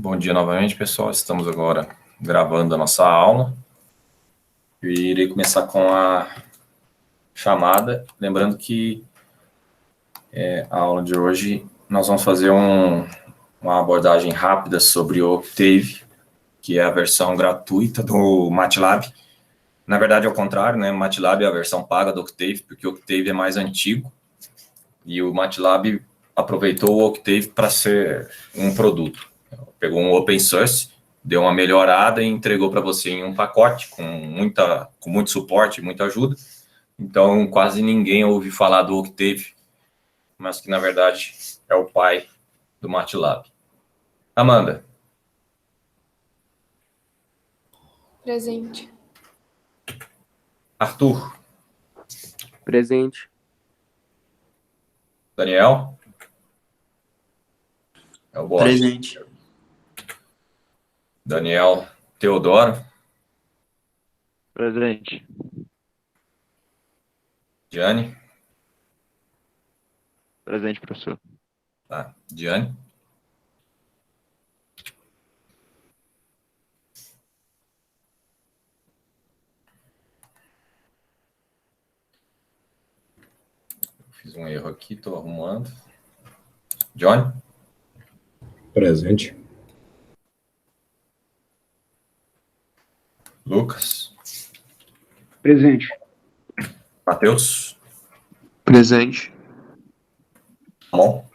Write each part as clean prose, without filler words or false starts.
Bom dia novamente, pessoal. Estamos agora gravando a nossa aula. Eu irei começar com a chamada. Lembrando que a aula de hoje nós vamos fazer uma abordagem rápida sobre o Octave, que é a versão gratuita do MATLAB. Na verdade, é o contrário, né? MATLAB é a versão paga do Octave, porque o Octave é mais antigo. E o MATLAB aproveitou o Octave para ser um produto. Pegou um open source, deu uma melhorada e entregou para você em um pacote com muito suporte, muita ajuda. Então, quase ninguém ouve falar do Octave, mas que, na verdade, é o pai do MATLAB. Amanda. Presente. Arthur. Presente. Daniel. É o boss. Presente. Daniel Teodoro. Presente. Diane. Presente, professor. Tá. Diane. Fiz um erro aqui, estou arrumando. John. Presente. Lucas. Presente. Matheus. Presente. Ramon.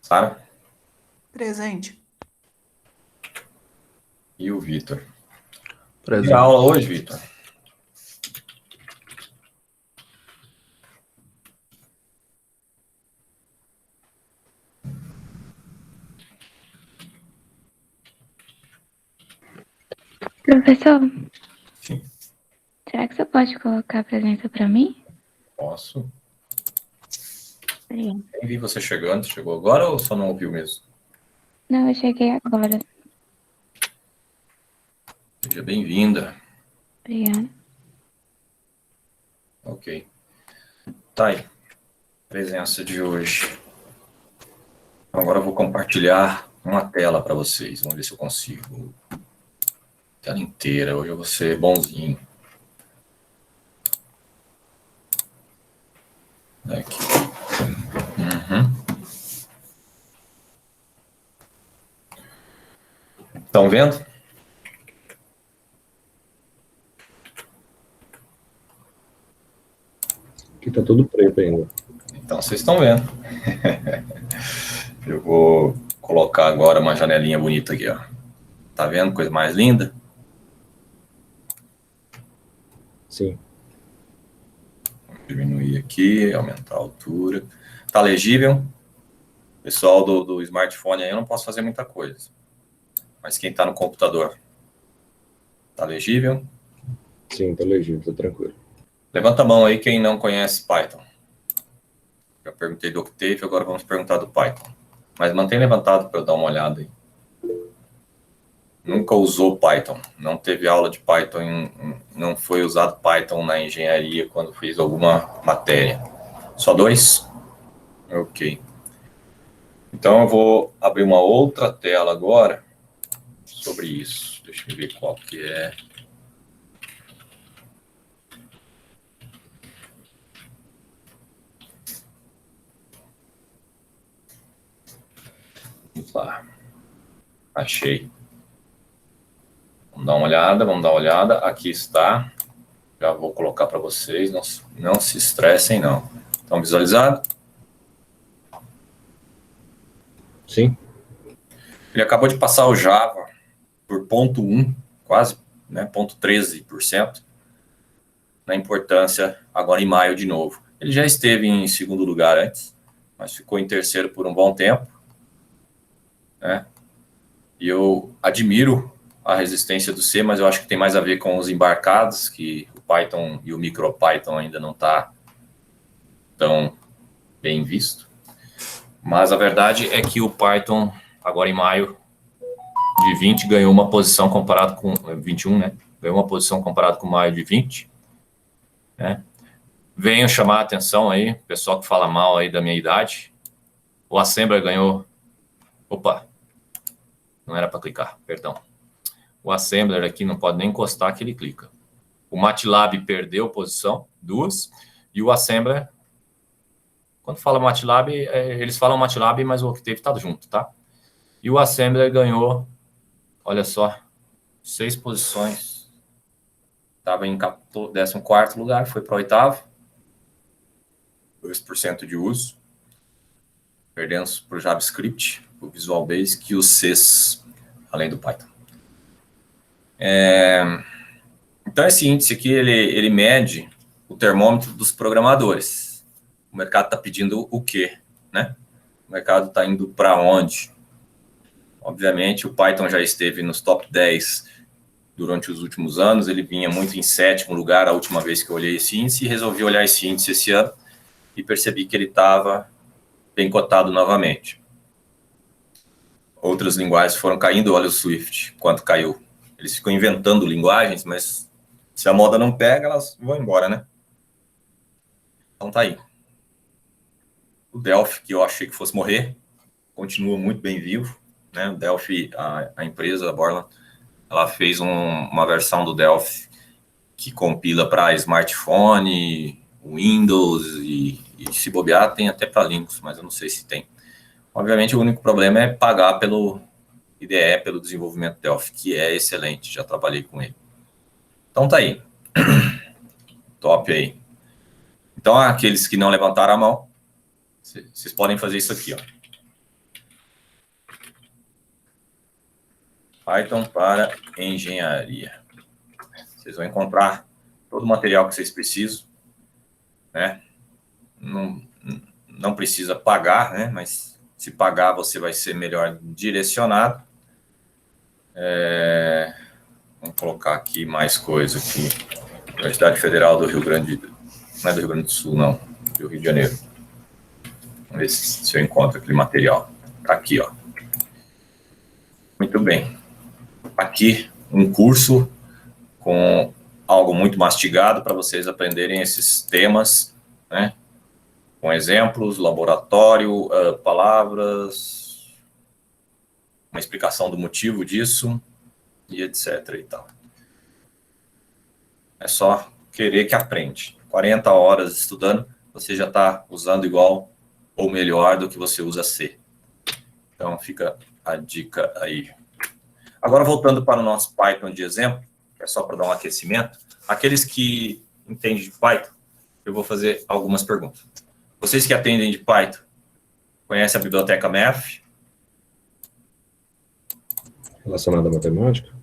Sara. Presente. E o Vitor. Presente. E a aula hoje, Vitor? Professor, Sim. será que você pode colocar a presença para mim? Posso. Obrigada. Nem vi você chegando. Chegou agora ou só não ouviu mesmo? Não, eu cheguei agora. Seja bem-vinda. Obrigada. Ok. Tá aí. Presença de hoje. Agora eu vou compartilhar uma tela para vocês. Vamos ver se eu consigo. Tela inteira. Hoje eu vou ser bonzinho. Aqui. Estão vendo? Aqui tá tudo preto ainda. Então vocês estão vendo. Eu vou colocar agora uma janelinha bonita aqui, ó. Tá vendo? Coisa mais linda? Sim. Vou diminuir aqui, aumentar a altura. Tá legível? Pessoal do smartphone aí eu não posso fazer muita coisa. Mas quem tá no computador? Tá legível? Sim, tá legível, tá tranquilo. Levanta a mão aí quem não conhece Python. Já perguntei do Octave, agora vamos perguntar do Python. Mas mantém levantado para eu dar uma olhada aí. Nunca usou Python, não teve aula de Python, não foi usado Python na engenharia quando fez alguma matéria. Só 2? Ok. Então eu vou abrir uma outra tela agora sobre isso. Deixa eu ver qual que é. Vamos lá. Achei. Vamos dar uma olhada. Aqui está. Já vou colocar para vocês. Não se estressem, não. Estão visualizados? Sim. Ele acabou de passar o Java por 0,1, quase, né, 0,13% na importância agora em maio de novo. Ele já esteve em segundo lugar antes, mas ficou em terceiro por um bom tempo, né? E eu admiro a resistência do C, mas eu acho que tem mais a ver com os embarcados, que o Python e o MicroPython ainda não está tão bem visto. Mas a verdade é que o Python, agora em maio de 20, ganhou uma posição comparado com 21, né? Ganhou uma posição comparado com maio de 20, né? Venho chamar a atenção aí, pessoal que fala mal aí da minha idade. O Assembler ganhou... Opa! Não era para clicar, perdão. O Assembler aqui não pode nem encostar que ele clica. O MATLAB perdeu posição, 2. E o Assembler... Quando fala MATLAB, eles falam MATLAB, mas o Octave está junto, tá? E o Assembler ganhou, olha só, 6 posições. Estava em 14º lugar, foi para o 8º. 2% de uso. Perdemos para o JavaScript, o Visual Basic e o Cs, além do Python. Então, esse índice aqui, ele mede o termômetro dos programadores. O mercado está pedindo o quê, né? O mercado está indo para onde? Obviamente, o Python já esteve nos top 10 durante os últimos anos. Ele vinha muito em 7º lugar a última vez que eu olhei esse índice e resolvi olhar esse índice esse ano e percebi que ele estava bem cotado novamente. Outras linguagens foram caindo, olha o Swift, quanto caiu. Eles ficam inventando linguagens, mas se a moda não pega, elas vão embora, né? Então tá aí. O Delphi, que eu achei que fosse morrer, continua muito bem vivo, né? O Delphi, a empresa, a Borland, ela fez uma versão do Delphi que compila para smartphone, Windows e se bobear tem até para Linux, mas eu não sei se tem. Obviamente, o único problema é pagar pelo IDE, pelo desenvolvimento Delphi, que é excelente, já trabalhei com ele. Então tá aí. Top aí. Então, aqueles que não levantaram a mão, vocês podem fazer isso aqui, ó. Python para engenharia. Vocês vão encontrar todo o material que vocês precisam, né? Não precisa pagar, né? Mas se pagar, você vai ser melhor direcionado. Vamos colocar aqui mais coisa aqui. Universidade Federal do Rio Grande... Não é do Rio Grande do Sul, não. Do Rio de Janeiro. Vamos ver se eu encontro aquele material. Tá aqui, ó. Muito bem. Aqui, um curso com algo muito mastigado para vocês aprenderem esses temas, né? Com exemplos, laboratório, palavras, uma explicação do motivo disso e etc. e tal. É só querer que aprende. 40 horas estudando, você já está usando igual ou melhor do que você usa C. Então, fica a dica aí. Agora, voltando para o nosso Python de exemplo, é só para dar um aquecimento. Aqueles que entendem de Python, eu vou fazer algumas perguntas. Vocês que atendem de Python, conhecem a biblioteca Math? Relacionada à matemática?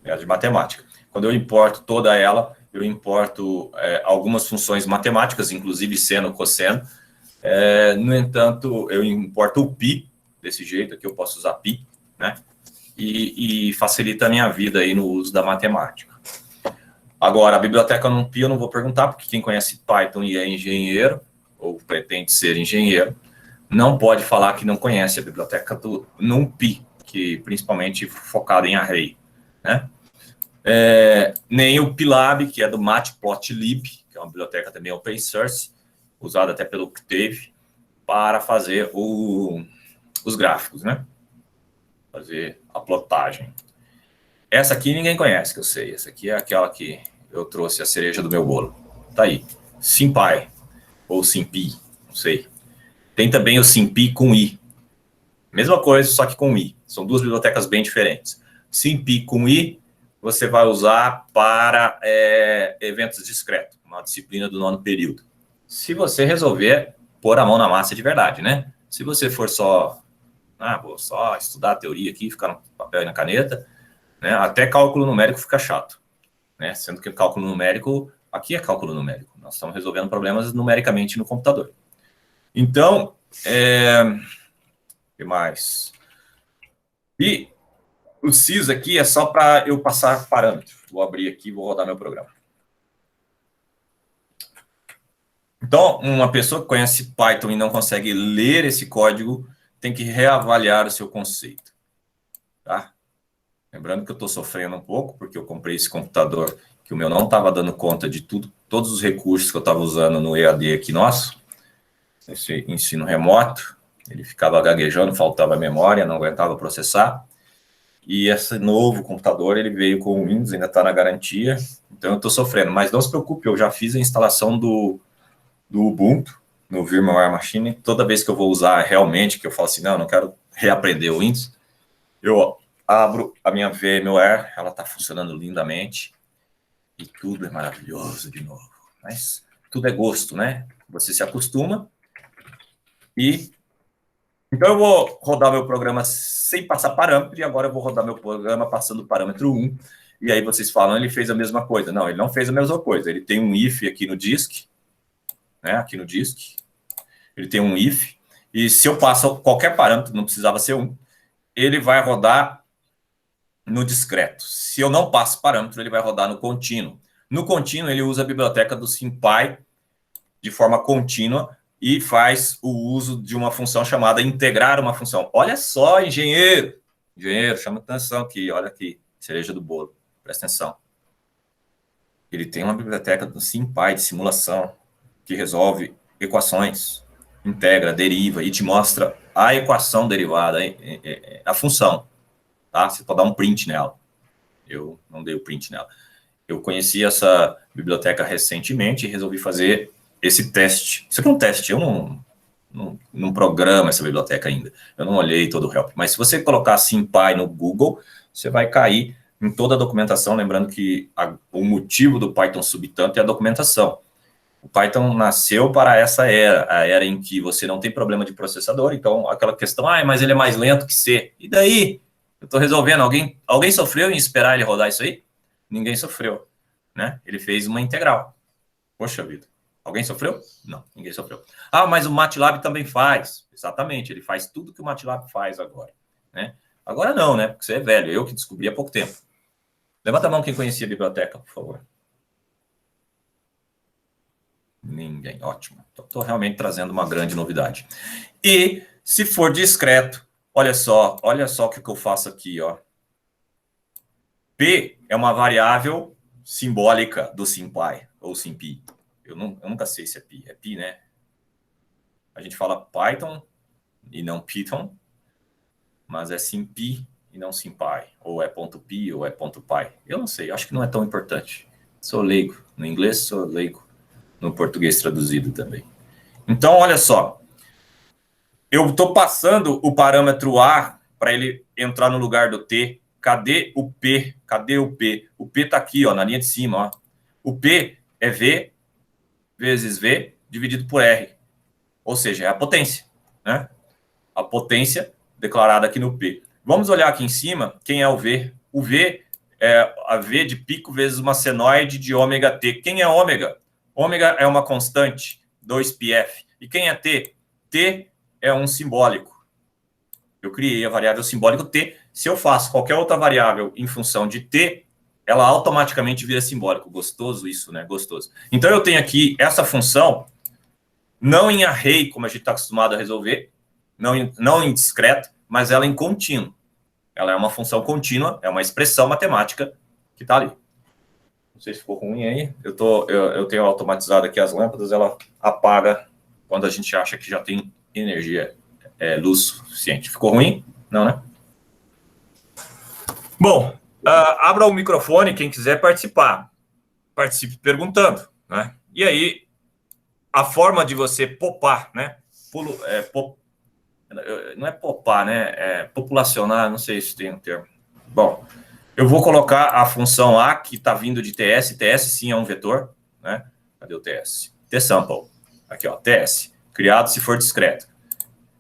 É a de matemática. Quando eu importo toda ela, eu importo algumas funções matemáticas, inclusive seno, cosseno. No entanto, eu importo o pi, desse jeito aqui eu posso usar pi, né? E facilita a minha vida aí no uso da matemática. Agora, a biblioteca NumPy eu não vou perguntar, porque quem conhece Python e é engenheiro, ou pretende ser engenheiro, não pode falar que não conhece a biblioteca do NumPy, que principalmente focada em array, né? Nem o Pylab, que é do Matplotlib, que é uma biblioteca também open source, usada até pelo Octave, para fazer os gráficos, né? Fazer a plotagem. Essa aqui ninguém conhece, que eu sei. Essa aqui é aquela que eu trouxe a cereja do meu bolo. Tá aí. SymPy, ou SymPy, não sei. Tem também o SymPy com I. Mesma coisa, só que com I. São duas bibliotecas bem diferentes. SymPy com I, você vai usar para eventos discretos, uma disciplina do 9º período. Se você resolver pôr a mão na massa de verdade, né? Se você for só, vou só estudar a teoria aqui, ficar no papel e na caneta, né? Até cálculo numérico fica chato, né? Sendo que o cálculo numérico, aqui é cálculo numérico. Nós estamos resolvendo problemas numericamente no computador. Então, o que mais? E o sys aqui é só para eu passar parâmetro. Vou abrir aqui e vou rodar meu programa. Então, uma pessoa que conhece Python e não consegue ler esse código tem que reavaliar o seu conceito. Tá? Lembrando que eu estou sofrendo um pouco, porque eu comprei esse computador que o meu não estava dando conta de todos os recursos que eu estava usando no EAD aqui nosso, esse ensino remoto, Ele ficava gaguejando, faltava memória, não aguentava processar. E esse novo computador, ele veio com o Windows, ainda está na garantia, então eu estou sofrendo. Mas não se preocupe, eu já fiz a instalação do Ubuntu no VMware Machine. Toda vez que eu vou usar realmente, que eu falo assim, não quero reaprender o Windows, eu abro a minha VMware, ela está funcionando lindamente, e tudo é maravilhoso de novo. Mas tudo é gosto, né? Você se acostuma. E então eu vou rodar meu programa sem passar parâmetro, e agora eu vou rodar meu programa passando o parâmetro 1. E aí vocês falam, ele fez a mesma coisa. Não, ele não fez a mesma coisa. Ele tem um if aqui no disk, né? Aqui no disk. Ele tem um if. E se eu passo qualquer parâmetro, não precisava ser 1, ele vai rodar no discreto. Se eu não passo parâmetro, ele vai rodar no contínuo. No contínuo, ele usa a biblioteca do SymPy de forma contínua e faz o uso de uma função chamada integrar uma função. Olha só, engenheiro! Engenheiro, chama atenção aqui, olha aqui, cereja do bolo, presta atenção. Ele tem uma biblioteca do SymPy de simulação que resolve equações, integra, deriva e te mostra a equação derivada, a função. Tá? Você pode dar um print nela. Eu não dei o print nela. Eu conheci essa biblioteca recentemente e resolvi fazer esse teste. Isso aqui é um teste, eu não programo essa biblioteca ainda. Eu não olhei todo o help. Mas se você colocar SymPy no Google, você vai cair em toda a documentação, lembrando que o motivo do Python subir tanto é a documentação. O Python nasceu para essa era, a era em que você não tem problema de processador, então aquela questão, mas ele é mais lento que C. E daí? Eu estou resolvendo. Alguém sofreu em esperar ele rodar isso aí? Ninguém sofreu, né? Ele fez uma integral. Poxa vida. Alguém sofreu? Não, ninguém sofreu. Mas o MATLAB também faz. Exatamente, ele faz tudo que o MATLAB faz agora, né? Agora não, né? Porque você é velho. Eu que descobri há pouco tempo. Levanta a mão quem conhecia a biblioteca, por favor. Ninguém. Ótimo. Estou realmente trazendo uma grande novidade. E, se for discreto, olha só o que eu faço aqui, ó. P é uma variável simbólica do SymPy, ou SymPy. Eu nunca sei se é pi. É pi, né? A gente fala Python e não Python, mas é SymPy e não SymPy. Ou é .py ou é .py. Eu não sei, acho que não é tão importante. Sou leigo no inglês, sou leigo no português traduzido também. Então, olha só. Eu estou passando o parâmetro A para ele entrar no lugar do T. Cadê o P? Cadê o P? O P está aqui, ó, na linha de cima. Ó. O P é V vezes V dividido por R. Ou seja, é a potência, né? A potência declarada aqui no P. Vamos olhar aqui em cima, quem é o V? O V é a V de pico vezes uma senoide de ômega T. Quem é ômega? Ômega é uma constante, 2πf. E quem é T? T é um simbólico. Eu criei a variável simbólico T. Se eu faço qualquer outra variável em função de T, ela automaticamente vira simbólico. Gostoso isso, né? Gostoso. Então, eu tenho aqui essa função, não em array, como a gente está acostumado a resolver, não em discreto, mas ela em contínuo. Ela é uma função contínua, é uma expressão matemática que está ali. Não sei se ficou ruim aí. Eu tenho automatizado aqui as lâmpadas, ela apaga quando a gente acha que já tem energia, luz suficiente. Ficou ruim? Não, né? Bom, abra o microfone, quem quiser participar. Participe perguntando, né? E aí, a forma de você popar, né? Não é popar, né? É populacionar, não sei se tem um termo. Bom, eu vou colocar a função A, que está vindo de TS. TS, sim, é um vetor, né? Cadê o TS? Tsample. Aqui, ó, TS. Criado se for discreto.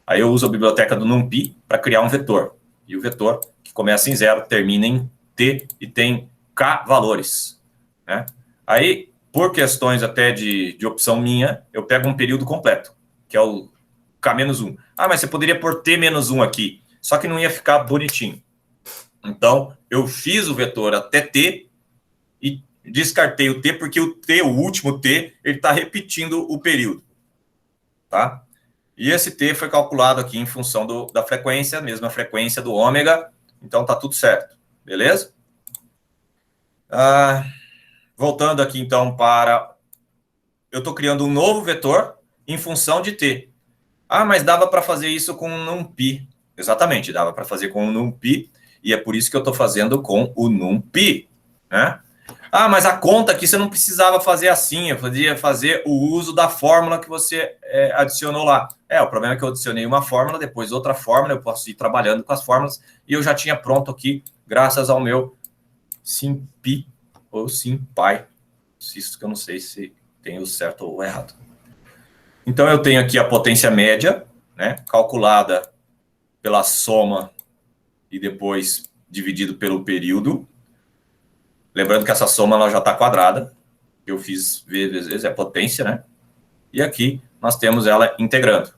Aí eu uso a biblioteca do NumPy para criar um vetor. E o vetor, que começa em 0, termina em T e tem K valores, né? Aí, por questões até de opção minha, eu pego um período completo, que é o K-1. Mas você poderia pôr T-1 aqui, só que não ia ficar bonitinho. Então, eu fiz o vetor até T e descartei o T, porque o T, o último T, ele está repetindo o período, tá? E esse T foi calculado aqui em função da frequência, mesma frequência do ômega, então tá tudo certo, beleza? Voltando aqui então para... Eu estou criando um novo vetor em função de T. Ah, mas dava para fazer isso com o NumPy. Exatamente, dava para fazer com o NumPy, e é por isso que eu estou fazendo com o NumPy, né? Ah, mas a conta aqui você não precisava fazer assim, eu podia fazer o uso da fórmula que você adicionou lá. O problema é que eu adicionei uma fórmula, depois outra fórmula, eu posso ir trabalhando com as fórmulas, e eu já tinha pronto aqui, graças ao meu SymPy ou SymPy. Isso que eu não sei se tem o certo ou o errado. Então, eu tenho aqui a potência média, né, calculada pela soma e depois dividido pelo período. Lembrando que essa soma ela já está quadrada. Eu fiz vezes a potência, né? E aqui nós temos ela integrando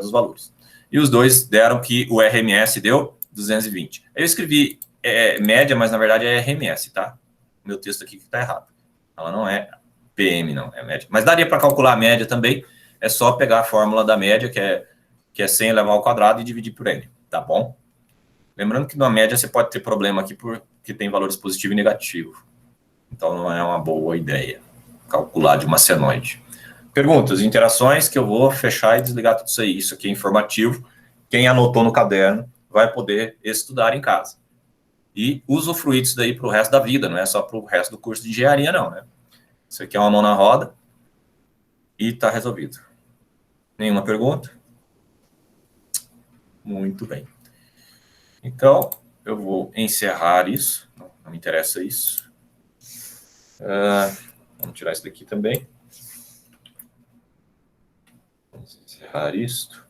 os valores. E os dois deram que o RMS deu 220. Eu escrevi média, mas na verdade é RMS, tá? Meu texto aqui que está errado. Ela não é PM, não, é média. Mas daria para calcular a média também. É só pegar a fórmula da média, que é 100 elevado ao quadrado, e dividir por N, tá bom? Lembrando que na média você pode ter problema aqui porque tem valores positivo e negativo. Então não é uma boa ideia calcular de uma senoide. Perguntas, interações, que eu vou fechar e desligar tudo isso aí. Isso aqui é informativo. Quem anotou no caderno vai poder estudar em casa. E usufruir disso daí para o resto da vida, não é só para o resto do curso de engenharia, não, né? Isso aqui é uma mão na roda e está resolvido. Nenhuma pergunta? Muito bem. Então, eu vou encerrar isso. Não me interessa isso. Vamos tirar isso daqui também. Vamos encerrar isto.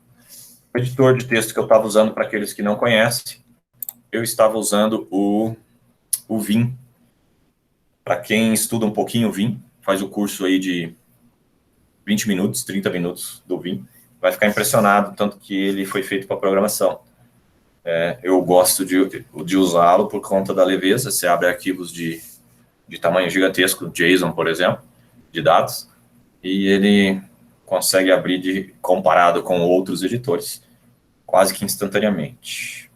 O editor de texto que eu estava usando, para aqueles que não conhecem, eu estava usando o Vim. Para quem estuda um pouquinho o Vim, faz o curso aí de 20 minutos, 30 minutos do Vim, vai ficar impressionado, tanto que ele foi feito para programação. Eu gosto de usá-lo por conta da leveza. Você abre arquivos de tamanho gigantesco, JSON, por exemplo, de dados, e ele consegue abrir comparado com outros editores, quase que instantaneamente.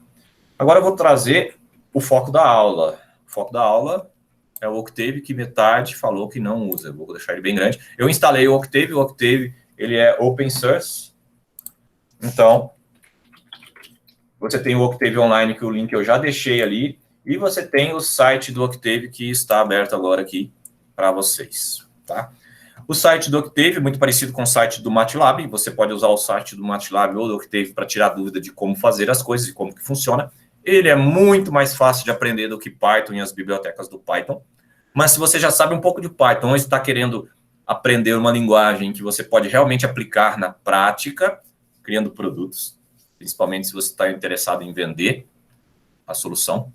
Agora eu vou trazer o foco da aula. O foco da aula é o Octave, que metade falou que não usa. Eu vou deixar ele bem grande. Eu instalei o Octave ele é open source. Então, você tem o Octave Online, que o link eu já deixei ali, e você tem o site do Octave, que está aberto agora aqui para vocês, tá? O site do Octave é muito parecido com o site do MATLAB. Você pode usar o site do MATLAB ou do Octave para tirar dúvida de como fazer as coisas e como que funciona. Ele é muito mais fácil de aprender do que Python e as bibliotecas do Python. Mas se você já sabe um pouco de Python ou está querendo aprender uma linguagem que você pode realmente aplicar na prática, criando produtos, principalmente se você está interessado em vender a solução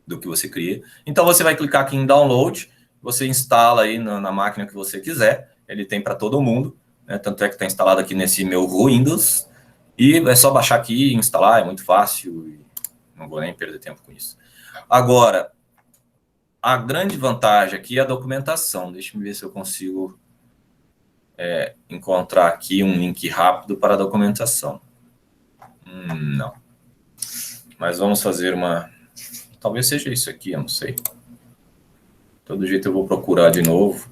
do que você cria. Então, você vai clicar aqui em Download, você instala aí na máquina que você quiser, ele tem para todo mundo, né? Tanto é que está instalado aqui nesse meu Windows, e é só baixar aqui e instalar, é muito fácil, e não vou nem perder tempo com isso. Agora, a grande vantagem aqui é a documentação. Deixa eu ver se eu consigo encontrar aqui um link rápido para a documentação. Não. Mas vamos fazer uma... Talvez seja isso aqui, eu não sei. De todo jeito eu vou procurar de novo.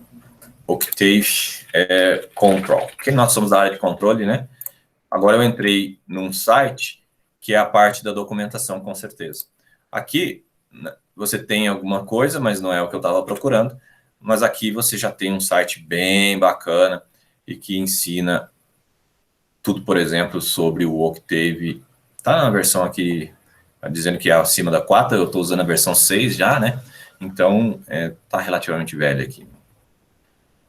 Octave Control. Porque nós somos da área de controle, né? Agora eu entrei num site que é a parte da documentação, com certeza. Aqui você tem alguma coisa, mas não é o que eu estava procurando. Mas aqui você já tem um site bem bacana e que ensina tudo, por exemplo, sobre o Octave. Tá na versão aqui, dizendo que é acima da 4, eu estou usando a versão 6 já, né? Então, tá relativamente velho aqui.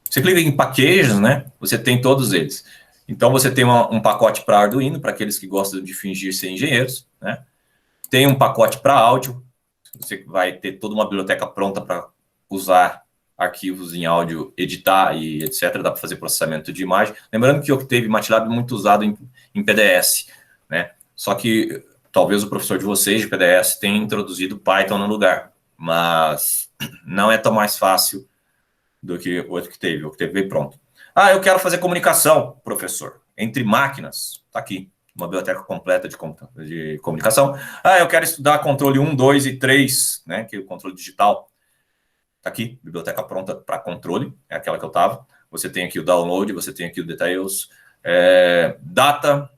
Você clica em packages, né? Você tem todos eles. Então, você tem um pacote para Arduino, para aqueles que gostam de fingir ser engenheiros, né? Tem um pacote para áudio. Você vai ter toda uma biblioteca pronta para usar arquivos em áudio, editar e etc. Dá para fazer processamento de imagem. Lembrando que o Octave MATLAB é muito usado em PDS, né? Só que talvez o professor de vocês de PDS tenha introduzido Python no lugar, mas não é tão mais fácil do que o Octave. O Octave veio pronto. Ah, eu quero fazer comunicação, professor, entre máquinas. Está aqui, uma biblioteca completa de comunicação. Ah, eu quero estudar controle 1, 2 e 3, né, que é o controle digital. Está aqui, biblioteca pronta para controle, é aquela que eu estava. Você tem aqui o download, você tem aqui o details, Data,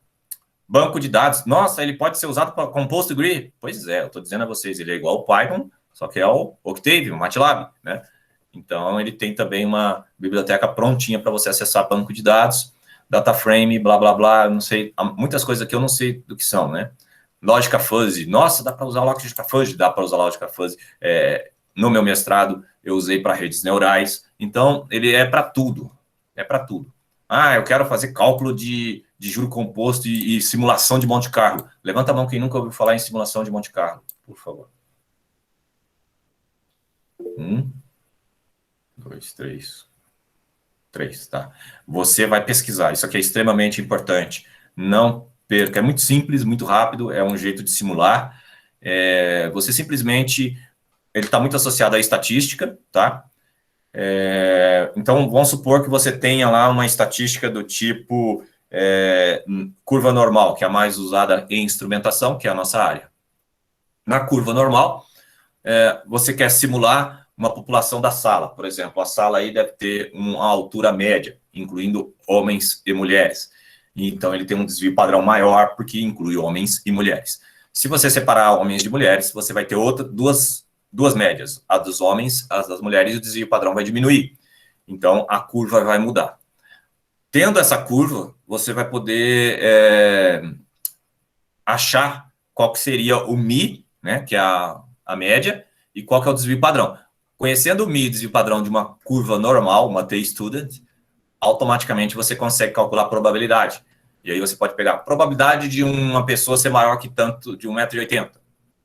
banco de dados. Nossa, ele pode ser usado com PostgreSQL. Pois é, eu estou dizendo a vocês, ele é igual ao Python, só que é o Octave, o MATLAB, né? Então, ele tem também uma biblioteca prontinha para você acessar banco de dados, data frame, blá, blá, blá, não sei, muitas coisas aqui eu não sei do que são, né? Lógica fuzzy. Nossa, dá para usar lógica fuzzy? Dá para usar lógica fuzzy. No meu mestrado, eu usei para redes neurais. Então, ele é para tudo. É para tudo. Ah, eu quero fazer cálculo de juro composto e simulação de Monte Carlo. Levanta a mão quem nunca ouviu falar em simulação de Monte Carlo, por favor. 1, 2, 3. 3, tá? Você vai pesquisar. Isso aqui é extremamente importante. Não perca. É muito simples, muito rápido. É um jeito de simular. Você simplesmente... Ele está muito associado à estatística, tá? Então, vamos supor que você tenha lá uma estatística do tipo curva normal, que é a mais usada em instrumentação, que é a nossa área. Na curva normal, você quer simular uma população da sala, por exemplo. A sala aí deve ter uma altura média, incluindo homens e mulheres. Então, ele tem um desvio padrão maior, porque inclui homens e mulheres. Se você separar homens de mulheres, você vai ter duas médias, a dos homens, as das mulheres, e o desvio padrão vai diminuir. Então, a curva vai mudar. Tendo essa curva, você vai poder achar qual que seria o Mi, né, que é a média, e qual que é o desvio padrão. Conhecendo o Mi, desvio padrão de uma curva normal, uma T-student, automaticamente você consegue calcular a probabilidade. E aí você pode pegar a probabilidade de uma pessoa ser maior que tanto, de 1,80 m.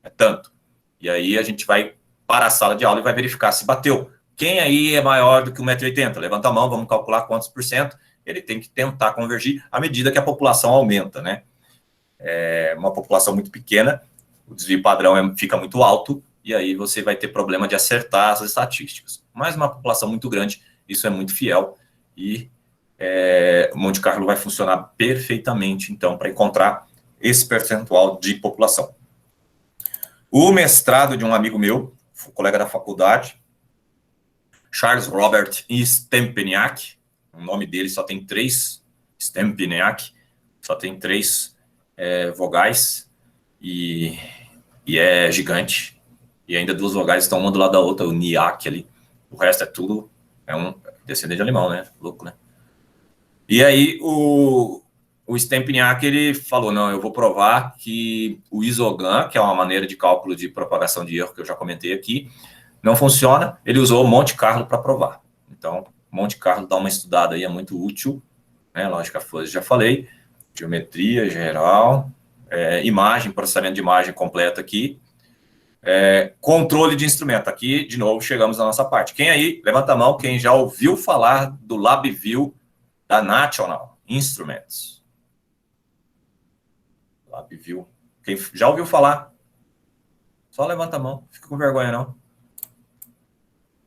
É tanto. E aí a gente vai para a sala de aula e vai verificar se bateu. Quem aí é maior do que 1,80 m? Levanta a mão, vamos calcular quantos por cento. Ele tem que tentar convergir à medida que a população aumenta, né? Uma população muito pequena, o desvio padrão fica muito alto, e aí você vai ter problema de acertar as estatísticas. Mas uma população muito grande, isso é muito fiel, e o Monte Carlo vai funcionar perfeitamente, então, para encontrar esse percentual de população. O mestrado de um amigo meu, colega da faculdade, Charles Robert Stempniak, o nome dele só tem 3, Stempniak, só tem 3 vogais, e é gigante, e ainda 2 vogais estão uma do lado da outra, o Niak ali, o resto é tudo, um descendente de alemão, né, louco, né? E aí o Stempniak, ele falou, não, eu vou provar que o isogram, que é uma maneira de cálculo de propagação de erro, que eu já comentei aqui, não funciona. Ele usou Monte Carlo para provar. Então, Monte Carlo dá uma estudada aí, é muito útil, né? Lógica fuzzy, já falei, geometria geral, imagem, processamento de imagem completa aqui, controle de instrumento. Aqui, de novo, chegamos na nossa parte. Quem aí, levanta a mão, quem já ouviu falar do LabVIEW da National Instruments? LabVIEW. Quem já ouviu falar? Só levanta a mão, fica com vergonha não.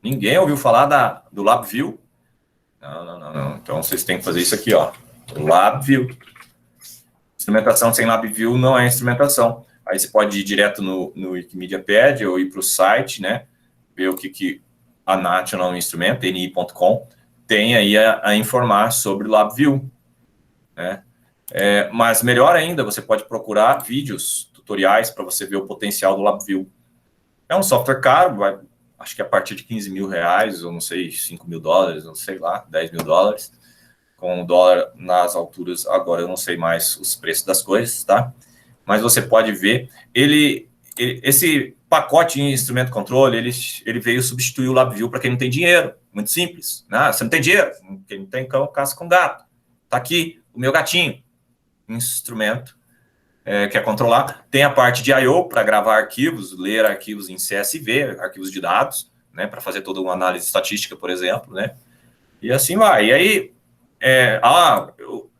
Ninguém ouviu falar do LabVIEW? Não. Então vocês têm que fazer isso aqui, ó. LabVIEW. Instrumentação sem LabVIEW não é instrumentação. Aí você pode ir direto no Wikimediapad ou ir para o site, né? Ver o que a National Instrument, ni.com, tem aí a informar sobre o LabVIEW, né? Mas melhor ainda, você pode procurar vídeos, tutoriais, para você ver o potencial do LabVIEW. É um software caro, acho que a partir de R$15 mil, ou não sei, $5 mil, não sei lá, $10 mil. Com o dólar nas alturas, agora eu não sei mais os preços das coisas, tá? Mas você pode ver, esse pacote em instrumento controle, ele veio substituir o LabVIEW para quem não tem dinheiro, muito simples, né? Você não tem dinheiro, quem não tem cão, caça com gato. Tá aqui, o meu gatinho, instrumento, quer controlar. Tem a parte de I/O para gravar arquivos, ler arquivos em CSV, arquivos de dados, né, para fazer toda uma análise estatística, por exemplo, né? E assim vai. E aí,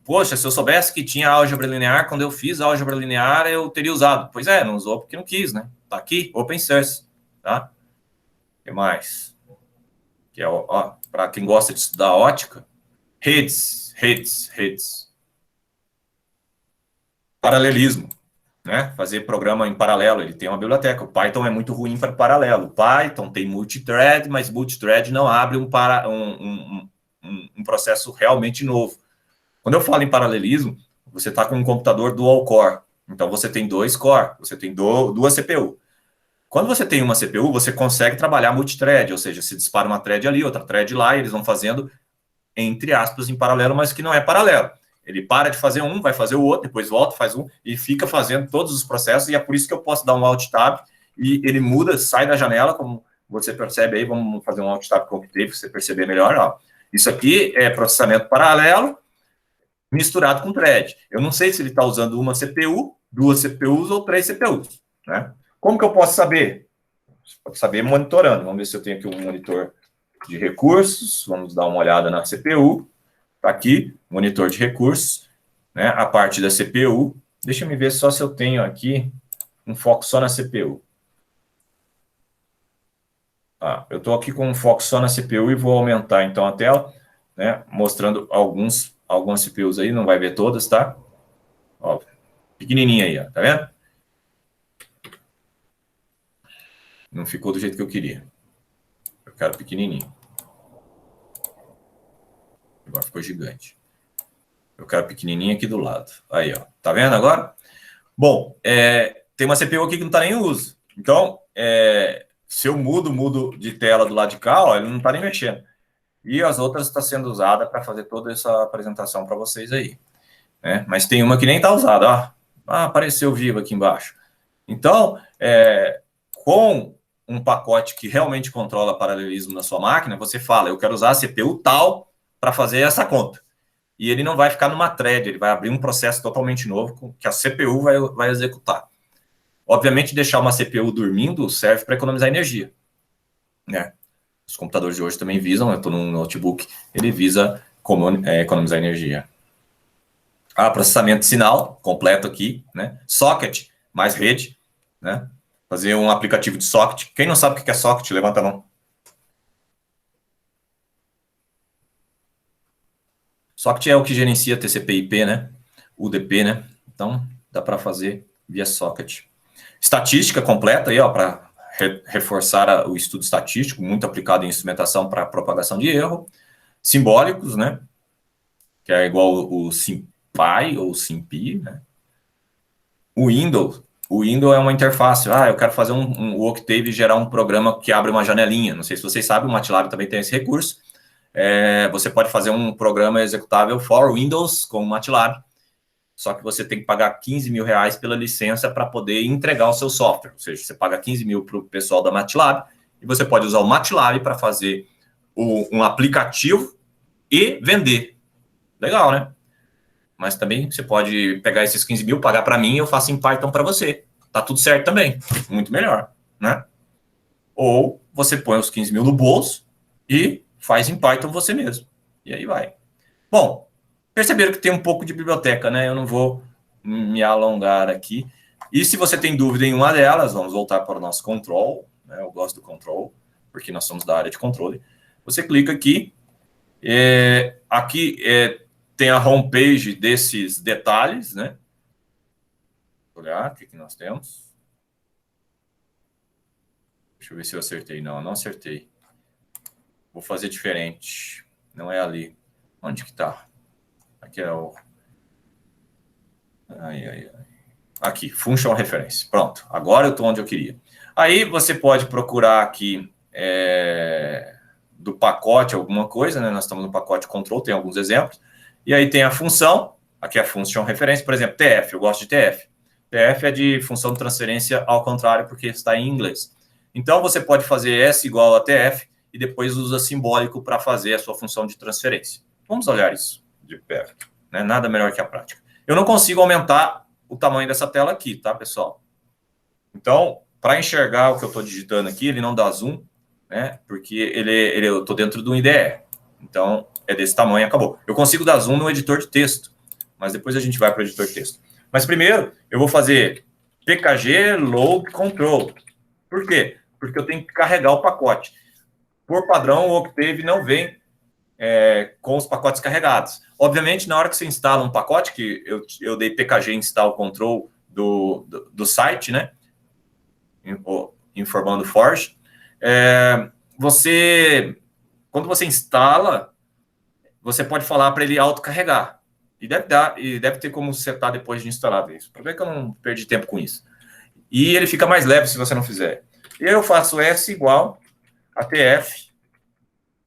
poxa, se eu soubesse que tinha álgebra linear, quando eu fiz álgebra linear, eu teria usado. Pois não usou porque não quis, né? Tá aqui, open source, tá? O que mais? Que para quem gosta de estudar ótica, redes. Paralelismo, né? Fazer programa em paralelo, ele tem uma biblioteca. O Python é muito ruim para paralelo. O Python tem multithread, mas multithread não abre um processo realmente novo. Quando eu falo em paralelismo, você está com um computador dual core. Então, você tem 2 core, você tem duas CPU. Quando você tem uma CPU, você consegue trabalhar multithread, ou seja, se dispara uma thread ali, outra thread lá, e eles vão fazendo, entre aspas, em paralelo, mas que não é paralelo. Ele para de fazer um, vai fazer o outro, depois volta, faz um, e fica fazendo todos os processos, e é por isso que eu posso dar um Alt-Tab, e ele muda, sai da janela, como você percebe aí, vamos fazer um Alt-Tab com o Octave, para você perceber melhor, ó. Isso aqui é processamento paralelo, misturado com thread. Eu não sei se ele está usando uma CPU, 2 CPUs ou 3 CPUs, né? Como que eu posso saber? Você pode saber monitorando. Vamos ver se eu tenho aqui um monitor de recursos. Vamos dar uma olhada na CPU. Está aqui, monitor de recursos, né? A parte da CPU. Deixa eu ver só se eu tenho aqui um foco só na CPU. Eu estou aqui com um foco só na CPU e vou aumentar então a tela, né? Mostrando algumas CPUs aí, não vai ver todas, tá? Ó, pequenininha aí, ó, tá vendo? Não ficou do jeito que eu queria. Eu quero pequenininho. Agora ficou gigante. Eu quero pequenininho aqui do lado. Aí, ó. Tá vendo agora? Bom, tem uma CPU aqui que não está nem em uso. Então, se eu mudo de tela do lado de cá, ó, ele não está nem mexendo. E as outras estão sendo usadas para fazer toda essa apresentação para vocês aí, né? Mas tem uma que nem está usada, ó. Apareceu vivo aqui embaixo. Então, com um pacote que realmente controla paralelismo na sua máquina, você fala, eu quero usar a CPU tal para fazer essa conta. E ele não vai ficar numa thread, ele vai abrir um processo totalmente novo que a CPU vai executar. Obviamente, deixar uma CPU dormindo serve para economizar energia, né? Os computadores de hoje também visam, eu estou num notebook, ele visa economizar energia. Processamento de sinal, completo aqui, né? Socket, mais rede, né? Fazer um aplicativo de socket. Quem não sabe o que é socket, levanta a mão. Socket é o que gerencia TCP/IP, né? UDP, né? Então, dá para fazer via socket. Estatística completa aí, ó, para reforçar o estudo estatístico, muito aplicado em instrumentação para propagação de erro. Simbólicos, né? Que é igual o SymPy ou SymPy, né? O Windows é uma interface. Eu quero fazer o Octave gerar um programa que abre uma janelinha. Não sei se vocês sabem, o MATLAB também tem esse recurso. Você pode fazer um programa executável for Windows com o MATLAB, só que você tem que pagar 15 mil reais pela licença para poder entregar o seu software. Ou seja, você paga 15 mil para o pessoal da MATLAB e você pode usar o MATLAB para fazer um aplicativo e vender. Legal, né? Mas também você pode pegar esses 15 mil, pagar para mim e eu faço em Python para você. Tá tudo certo também. Muito melhor, né? Ou você põe os 15 mil no bolso e faz em Python você mesmo. E aí vai. Bom, perceberam que tem um pouco de biblioteca, né? Eu não vou me alongar aqui. E se você tem dúvida em uma delas, vamos voltar para o nosso control, né? Eu gosto do control, porque nós somos da área de controle. Você clica aqui. Aqui tem a homepage desses detalhes, né? Vou olhar o que nós temos. Deixa eu ver se eu acertei. Não acertei. Vou fazer diferente. Não é ali. Onde que tá? Aqui é o... Aqui, Function Reference. Pronto. Agora eu estou onde eu queria. Aí você pode procurar aqui do pacote alguma coisa, né? Nós estamos no pacote control, tem alguns exemplos. E aí tem a função, aqui é a Function Reference, por exemplo, TF, eu gosto de TF. TF é de função de transferência ao contrário, porque está em inglês. Então, você pode fazer S igual a TF e depois usa simbólico para fazer a sua função de transferência. Vamos olhar isso de perto, né? Nada melhor que a prática. Eu não consigo aumentar o tamanho dessa tela aqui, tá, pessoal? Então, para enxergar o que eu estou digitando aqui, ele não dá zoom, né? Porque eu estou dentro do IDE. Então, é desse tamanho, acabou. Eu consigo dar zoom no editor de texto, mas depois a gente vai para o editor de texto. Mas primeiro, eu vou fazer pkg load control. Por quê? Porque eu tenho que carregar o pacote. Por padrão, o Octave não vem com os pacotes carregados. Obviamente, na hora que você instala um pacote, que eu dei pkg install control do site, né? Informando Forge, quando você instala, você pode falar para ele autocarregar. E deve ter como setar depois de instalado isso. Para ver que eu não perdi tempo com isso. E ele fica mais leve se você não fizer. E eu faço S igual a TF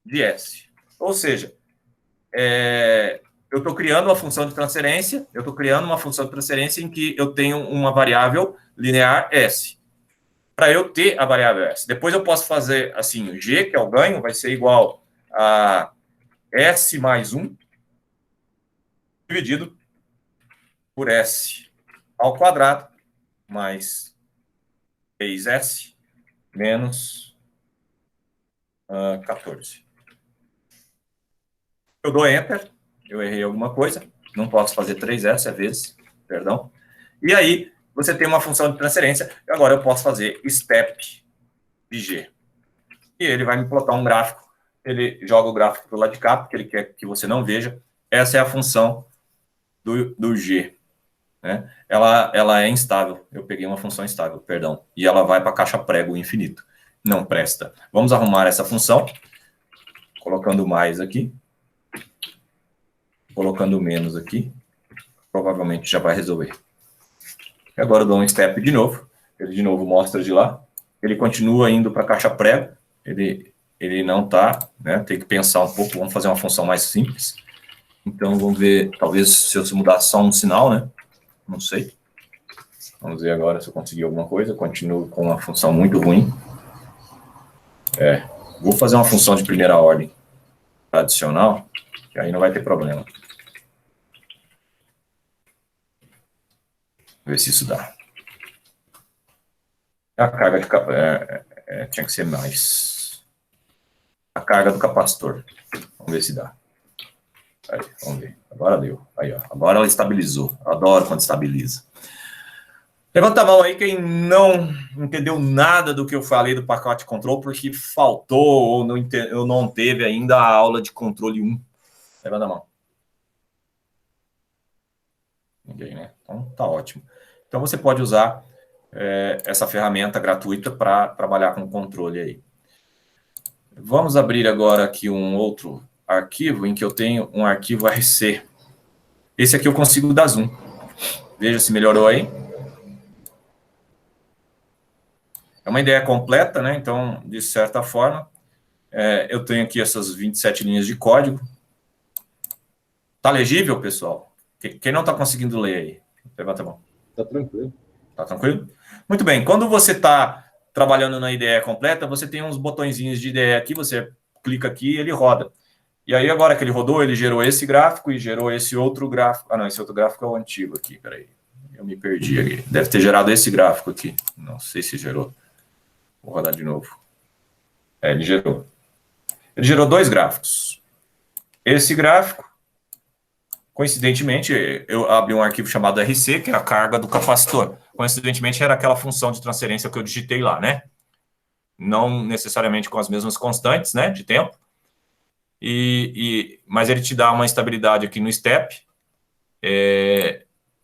de S. Ou seja, eu estou criando uma função de transferência, em que eu tenho uma variável linear S. Para eu ter a variável S. Depois eu posso fazer assim, o G, que é o ganho, vai ser igual a S mais 1 dividido por S ao quadrado mais 3S menos 14. Eu dou Enter, eu errei alguma coisa, não posso fazer 3S vezes, perdão. E aí, você tem uma função de transferência, e agora eu posso fazer step de G. E ele vai me plotar um gráfico, ele joga o gráfico para o lado de cá, porque ele quer que você não veja. Essa é a função do G. Né? Ela é instável, eu peguei uma função instável, perdão, e ela vai para a caixa prego infinito. Não presta. Vamos arrumar essa função, colocando mais aqui, colocando menos aqui, provavelmente já vai resolver. E agora eu dou um step de novo, ele de novo mostra de lá, ele continua indo para a caixa prego, ele não está, né? Tem que pensar um pouco, vamos fazer uma função mais simples. Então vamos ver, talvez se eu mudar só um sinal, né? Não sei. Vamos ver agora se eu conseguir alguma coisa. Continuo com uma função muito ruim. Vou fazer uma função de primeira ordem tradicional, que aí não vai ter problema. Ver se isso dá. A carga de tinha que ser mais. A carga do capacitor. Vamos ver se dá. Aí, vamos ver. Agora deu. Aí, ó. Agora ela estabilizou. Adoro quando estabiliza. Levanta a mão aí quem não entendeu nada do que eu falei do pacote control, porque faltou ou não teve ainda a aula de controle 1. Levanta a mão. Ninguém, né? Então, tá ótimo. Então, você pode usar essa ferramenta gratuita para trabalhar com controle aí. Vamos abrir agora aqui um outro arquivo em que eu tenho um arquivo RC. Esse aqui eu consigo dar zoom. Veja se melhorou aí. É uma ideia completa, né? Então, de certa forma, eu tenho aqui essas 27 linhas de código. Tá legível, pessoal? Quem não está conseguindo ler aí? Levanta a mão. Tá tranquilo. Tá tranquilo? Muito bem. Quando você está trabalhando na ideia completa, você tem uns botõezinhos de ideia aqui, você clica aqui e ele roda. E aí, agora que ele rodou, ele gerou esse gráfico e gerou esse outro gráfico. Ah, não, esse outro gráfico é o antigo aqui, peraí. Eu me perdi aqui. Deve ter gerado esse gráfico aqui. Não sei se gerou. Vou rodar de novo. Ele gerou. Ele gerou dois gráficos. Esse gráfico, coincidentemente, eu abri um arquivo chamado RC, que é a carga do capacitor. Coincidentemente, era aquela função de transferência que eu digitei lá, né? Não necessariamente com as mesmas constantes, né, de tempo. Mas ele te dá uma estabilidade aqui no step.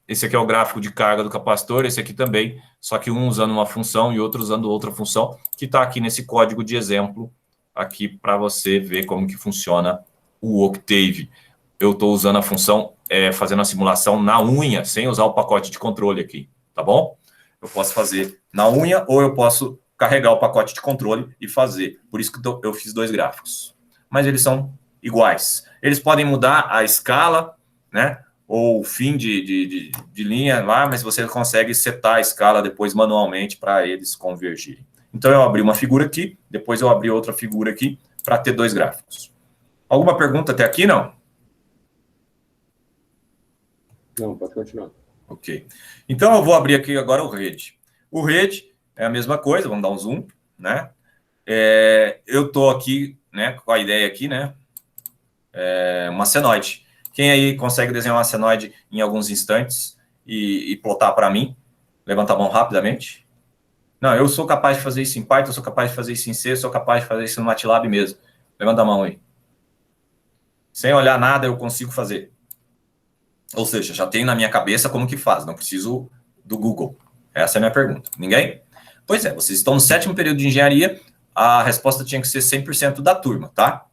Esse aqui é o gráfico de carga do capacitor, esse aqui também, só que um usando uma função e outro usando outra função, que está aqui nesse código de exemplo, aqui para você ver como que funciona o Octave. Eu estou usando a função, fazendo a simulação na unha, sem usar o pacote de controle aqui, tá bom? Eu posso fazer na unha ou eu posso carregar o pacote de controle e fazer. Por isso que eu fiz dois gráficos. Mas eles são iguais. Eles podem mudar a escala, né? Ou o fim de linha lá, mas você consegue setar a escala depois manualmente para eles convergirem. Então, eu abri uma figura aqui, depois eu abri outra figura aqui para ter dois gráficos. Alguma pergunta até aqui, não? Não, pode continuar. Ok. Então, eu vou abrir aqui agora o rede. O rede é a mesma coisa, vamos dar um zoom, né? Eu estou aqui, né, com a ideia aqui, né? Uma senoide. Quem aí consegue desenhar uma senoide em alguns instantes e plotar para mim? Levanta a mão rapidamente. Não, eu sou capaz de fazer isso em Python, eu sou capaz de fazer isso em C, eu sou capaz de fazer isso no MATLAB mesmo. Levanta a mão aí. Sem olhar nada, eu consigo fazer. Ou seja, já tenho na minha cabeça como que faz, não preciso do Google. Essa é a minha pergunta. Ninguém? Pois é, vocês estão no 7º período de engenharia, a resposta tinha que ser 100% da turma, tá?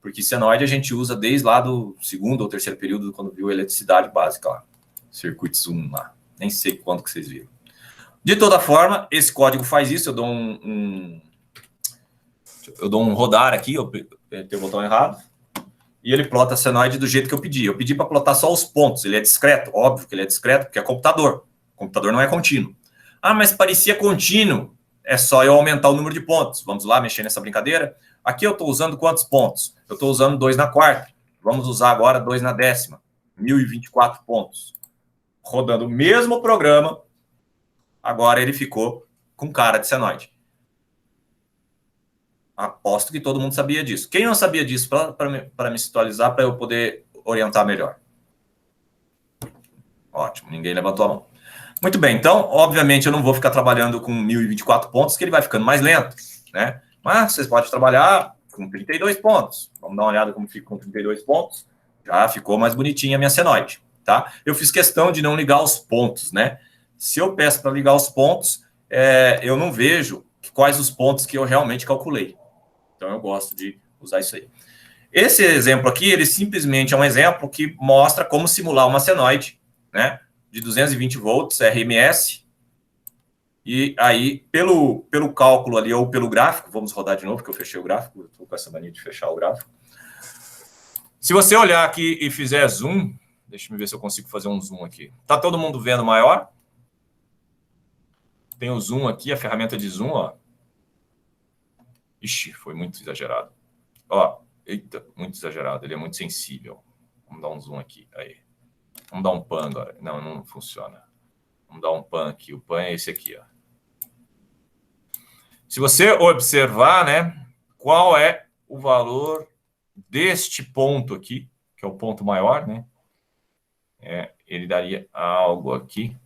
Porque senoide a gente usa desde lá do segundo ou terceiro período, quando viu a eletricidade básica lá. Circuitos 1 lá. Nem sei quando que vocês viram. De toda forma, esse código faz isso. Eu dou um rodar aqui, eu tenho o botão errado, e ele plota a senoide do jeito que eu pedi. Eu pedi para plotar só os pontos. Ele é discreto, óbvio que ele é discreto, porque é computador. O computador não é contínuo. Ah, mas parecia contínuo. É só eu aumentar o número de pontos. Vamos lá, mexer nessa brincadeira. Aqui eu estou usando quantos pontos? Eu estou usando 2 na quarta. Vamos usar agora 2 na décima. 1024 pontos. Rodando o mesmo programa, agora ele ficou com cara de senoide. Aposto que todo mundo sabia disso. Quem não sabia disso, para me situalizar, para eu poder orientar melhor? Ótimo, ninguém levantou a mão. Muito bem, então, obviamente, eu não vou ficar trabalhando com 1024 pontos, que ele vai ficando mais lento, né? Mas vocês podem trabalhar com 32 pontos. Vamos dar uma olhada como fica com 32 pontos. Já ficou mais bonitinha a minha senoide, tá? Eu fiz questão de não ligar os pontos, né? Se eu peço para ligar os pontos, eu não vejo quais os pontos que eu realmente calculei. Então, eu gosto de usar isso aí. Esse exemplo aqui, ele simplesmente é um exemplo que mostra como simular uma senoide, né? De 220 volts, RMS. E aí, pelo cálculo ali, ou pelo gráfico, vamos rodar de novo, que eu fechei o gráfico. Estou com essa mania de fechar o gráfico. Se você olhar aqui e fizer zoom, deixa eu ver se eu consigo fazer um zoom aqui. Tá todo mundo vendo maior? Tem o zoom aqui, a ferramenta de zoom, ó. Ixi, foi muito exagerado. Ó, eita, muito exagerado. Ele é muito sensível. Vamos dar um zoom aqui. Aí. Vamos dar um pan agora. Não, não funciona. Vamos dar um pan aqui. O pan é esse aqui, ó. Se você observar, né, qual é o valor deste ponto aqui, que é o ponto maior, né? Ele daria algo aqui.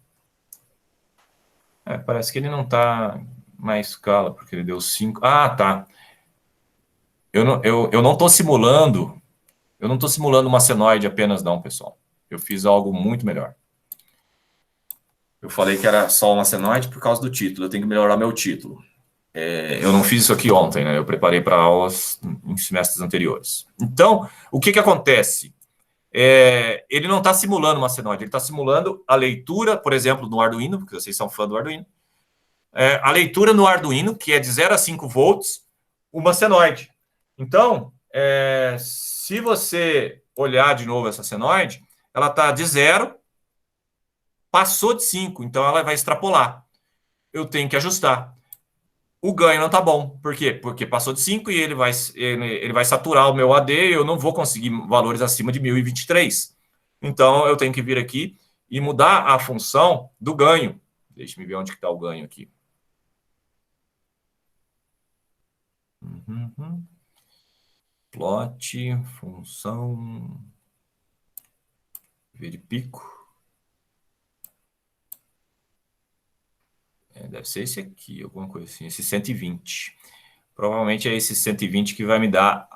Parece que ele não está na escala, porque ele deu 5. Ah, tá. Eu não estou simulando. Eu não estou simulando uma senoide apenas, não, pessoal. Eu fiz algo muito melhor. Eu falei que era só uma senoide por causa do título. Eu tenho que melhorar meu título. Eu não fiz isso aqui ontem, né? Eu preparei para aulas em semestres anteriores. Então, o que acontece? Ele não está simulando uma senoide, ele está simulando a leitura, por exemplo, no Arduino, porque vocês são fã do Arduino. A leitura no Arduino, que é de 0 a 5 volts, uma senoide. Então, se você olhar de novo essa senoide, ela está de 0, passou de 5, então ela vai extrapolar. Eu tenho que ajustar. O ganho não está bom. Por quê? Porque passou de 5 e ele vai saturar o meu AD e eu não vou conseguir valores acima de 1023. Então, eu tenho que vir aqui e mudar a função do ganho. Deixa eu ver onde está o ganho aqui. Plot, função, V de pico. Deve ser esse aqui, alguma coisa assim, esse 120. Provavelmente é esse 120 que vai me dar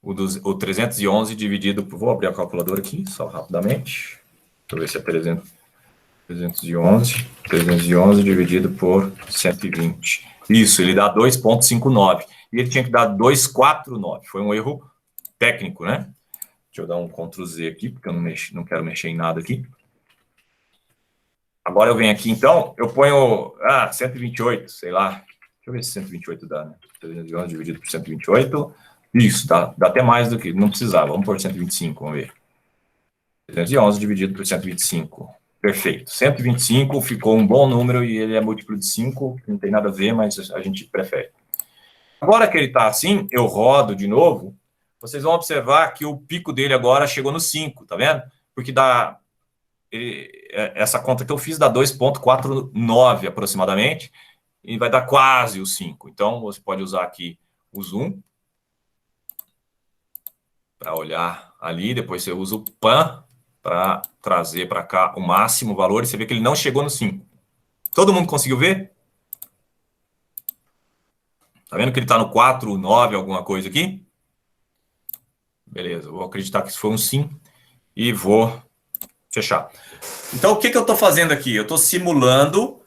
o 311 dividido por... Vou abrir a calculadora aqui, só rapidamente. Deixa eu ver se é 311 dividido por 120. Isso, ele dá 2,59. E ele tinha que dar 2,49. Foi um erro técnico, né? Deixa eu dar um Ctrl Z aqui, porque eu não quero mexer em nada aqui. Agora eu venho aqui, então, eu ponho 128, sei lá. Deixa eu ver se 128 dá, né? 311 dividido por 128. Isso, dá até mais do que... Não precisava, vamos por 125, vamos ver. 311 dividido por 125. Perfeito. 125 ficou um bom número e ele é múltiplo de 5, não tem nada a ver, mas a gente prefere. Agora que ele está assim, eu rodo de novo, vocês vão observar que o pico dele agora chegou no 5, tá vendo? Porque essa conta que eu fiz dá 2,49 aproximadamente, e vai dar quase o 5. Então, você pode usar aqui o zoom para olhar ali, depois você usa o pan para trazer para cá o máximo valor, e você vê que ele não chegou no 5. Todo mundo conseguiu ver? Tá vendo que ele está no 4, 9, alguma coisa aqui? Beleza, eu vou acreditar que isso foi um sim e vou fechar. Então, o que eu estou fazendo aqui? Eu estou simulando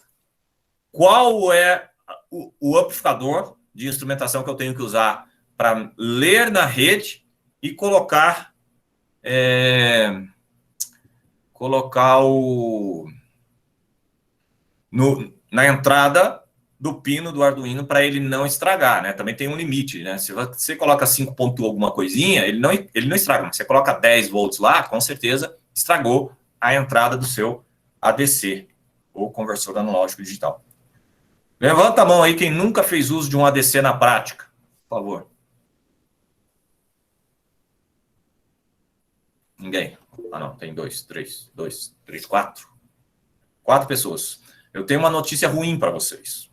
qual é o amplificador de instrumentação que eu tenho que usar para ler na rede e colocar na entrada do pino do Arduino para ele não estragar, né? Também tem um limite, né? Se você coloca 5 ponto alguma coisinha, ele não estraga. Mas se você coloca 10 volts lá, com certeza estragou a entrada do seu ADC, ou conversor analógico digital. Levanta a mão aí quem nunca fez uso de um ADC na prática, por favor. Ninguém. Ah, não, tem 4. 4 pessoas. Eu tenho uma notícia ruim para vocês.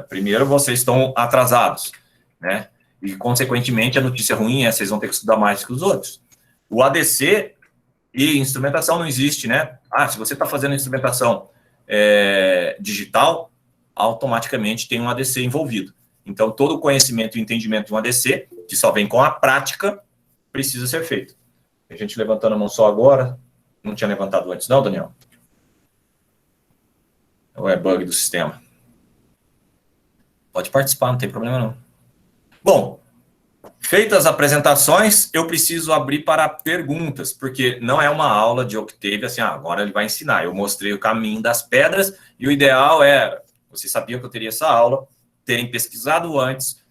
Primeiro, vocês estão atrasados, né? E, consequentemente, a notícia ruim é que vocês vão ter que estudar mais que os outros. O ADC e instrumentação não existe, né? Se você está fazendo instrumentação digital, automaticamente tem um ADC envolvido. Então, todo o conhecimento e entendimento de um ADC, que só vem com a prática, precisa ser feito. Tem gente levantando a mão só agora. Não tinha levantado antes, não, Daniel? Ou é bug do sistema? Pode participar, não tem problema não. Bom, feitas as apresentações, eu preciso abrir para perguntas, porque não é uma aula de Octave, assim, agora ele vai ensinar. Eu mostrei o caminho das pedras, e o ideal é, vocês sabiam que eu teria essa aula, terem pesquisado antes,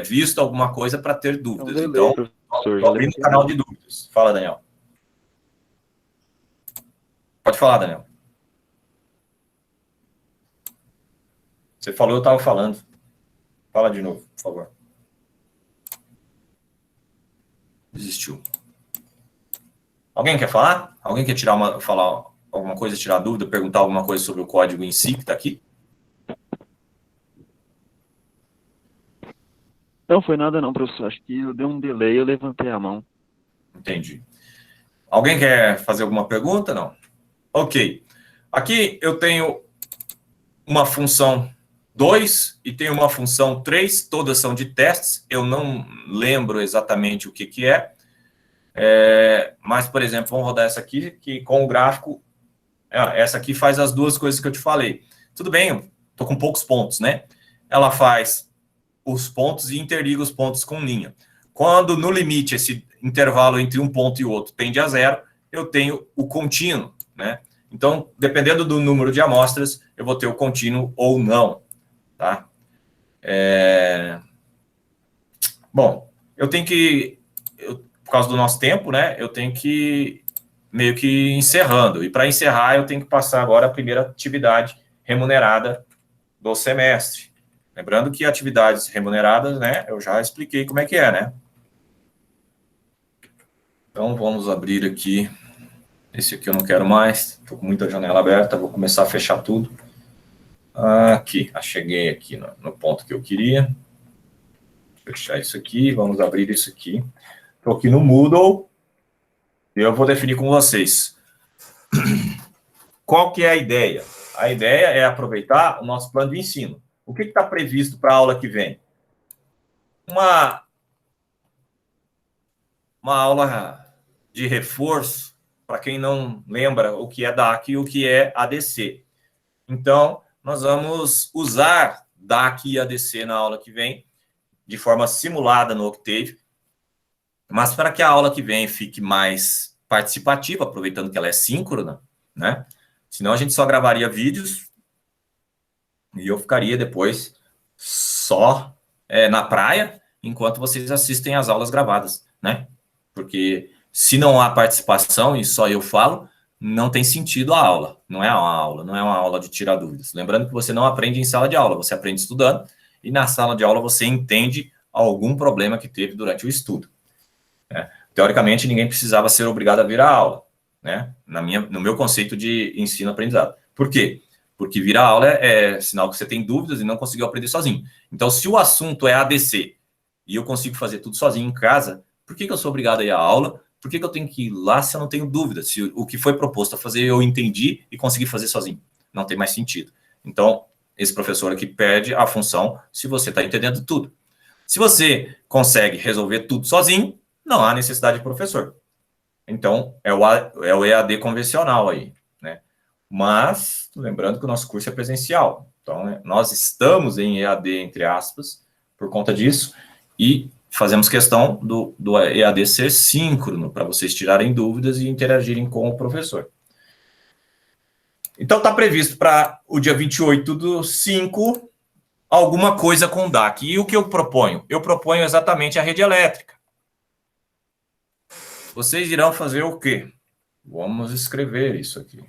visto alguma coisa para ter dúvidas. Então, estou abrindo o canal de dúvidas. Fala, Daniel. Pode falar, Daniel. Você falou, eu estava falando. Fala de novo, por favor. Desistiu. Alguém quer falar? Alguém quer falar alguma coisa, tirar dúvida, perguntar alguma coisa sobre o código em si que está aqui? Não foi nada não, professor. Acho que eu dei um delay, eu levantei a mão. Entendi. Alguém quer fazer alguma pergunta? Não. Ok. Aqui eu tenho uma função 2 e tenho uma função 3, todas são de testes, eu não lembro exatamente o que é, mas, por exemplo, vamos rodar essa aqui, que com o gráfico, essa aqui faz as duas coisas que eu te falei. Tudo bem, eu estou com poucos pontos, né? Ela faz os pontos e interliga os pontos com linha. Quando, no limite, esse intervalo entre um ponto e outro tende a 0, eu tenho o contínuo, né? Então, dependendo do número de amostras, eu vou ter o contínuo ou não. Tá? Bom, eu tenho que, por causa do nosso tempo, né, eu tenho que meio que encerrando. E para encerrar, eu tenho que passar agora a primeira atividade remunerada do semestre. Lembrando que atividades remuneradas, né, eu já expliquei como é que é, né? Então, vamos abrir aqui. Esse aqui eu não quero mais. Estou com muita janela aberta, vou começar a fechar tudo. Aqui, cheguei aqui no ponto que eu queria. Fechar isso aqui, vamos abrir isso aqui. Estou aqui no Moodle e eu vou definir com vocês. Qual que é a ideia? A ideia é aproveitar o nosso plano de ensino. O que está previsto para a aula que vem? Uma aula de reforço, para quem não lembra o que é DAC e o que é ADC. Então, nós vamos usar DAC e ADC na aula que vem, de forma simulada no Octave, mas para que a aula que vem fique mais participativa, aproveitando que ela é síncrona, né? Senão a gente só gravaria vídeos e eu ficaria depois só na praia, enquanto vocês assistem às aulas gravadas, né? Porque se não há participação e só eu falo, não tem sentido a aula. Não é uma aula, não é uma aula de tirar dúvidas. Lembrando que você não aprende em sala de aula, você aprende estudando, e na sala de aula você entende algum problema que teve durante o estudo. Né? Teoricamente, ninguém precisava ser obrigado a vir à aula, né? No meu conceito de ensino-aprendizado. Por quê? Porque vir à aula é sinal que você tem dúvidas e não conseguiu aprender sozinho. Então, se o assunto é ADC e eu consigo fazer tudo sozinho em casa, por que eu sou obrigado a ir à aula? Por que eu tenho que ir lá se eu não tenho dúvida? Se o que foi proposto a fazer eu entendi e consegui fazer sozinho. Não tem mais sentido. Então, esse professor aqui perde a função se você está entendendo tudo. Se você consegue resolver tudo sozinho, não há necessidade de professor. Então, é o EAD convencional aí, né? Mas, lembrando que o nosso curso é presencial. Então, nós estamos em EAD, entre aspas, por conta disso, e fazemos questão do EAD ser síncrono, para vocês tirarem dúvidas e interagirem com o professor. Então, está previsto para o dia 28/5, alguma coisa com DAC. E o que eu proponho? Eu proponho exatamente a rede elétrica. Vocês irão fazer o quê? Vamos escrever isso aqui.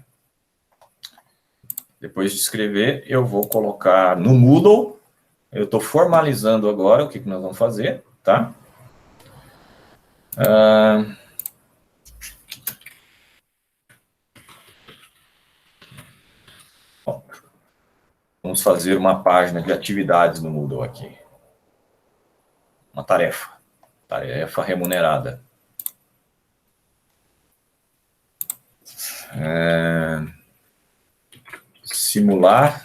Depois de escrever, eu vou colocar no Moodle. Eu estou formalizando agora o que nós vamos fazer, tá? Bom, vamos fazer uma página de atividades no Moodle aqui. Uma tarefa. Tarefa remunerada. Simular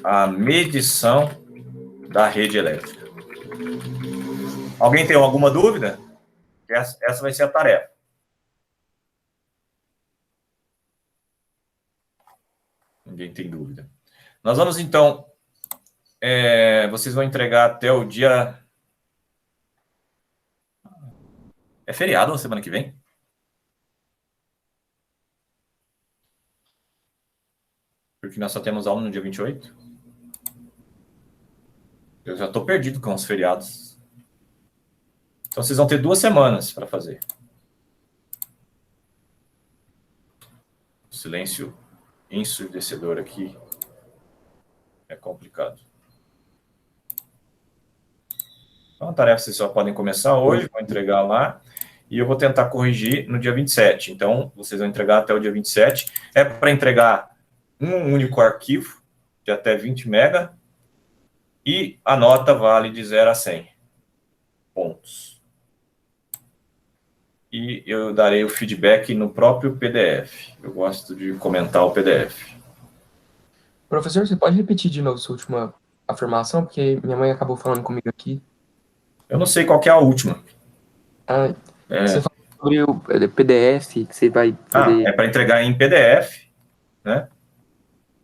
a medição da rede elétrica. Alguém tem alguma dúvida? Essa vai ser a tarefa. Ninguém tem dúvida. Nós vamos, então... vocês vão entregar até o dia... É feriado na semana que vem? Porque nós só temos aula no dia 28. Eu já estou perdido com os feriados. Então, vocês vão ter 2 semanas para fazer. Silêncio ensurdecedor aqui. É complicado. Então, a tarefa vocês só podem começar hoje, vou entregar lá. E eu vou tentar corrigir no dia 27. Então, vocês vão entregar até o dia 27. É para entregar um único arquivo de até 20 MB e a nota vale de 0 a 100 pontos. E eu darei o feedback no próprio PDF. Eu gosto de comentar o PDF. Professor, você pode repetir de novo sua última afirmação? Porque minha mãe acabou falando comigo aqui. Eu não sei qual que é a última. Você falou sobre o PDF que você vai fazer... é para entregar em PDF, né?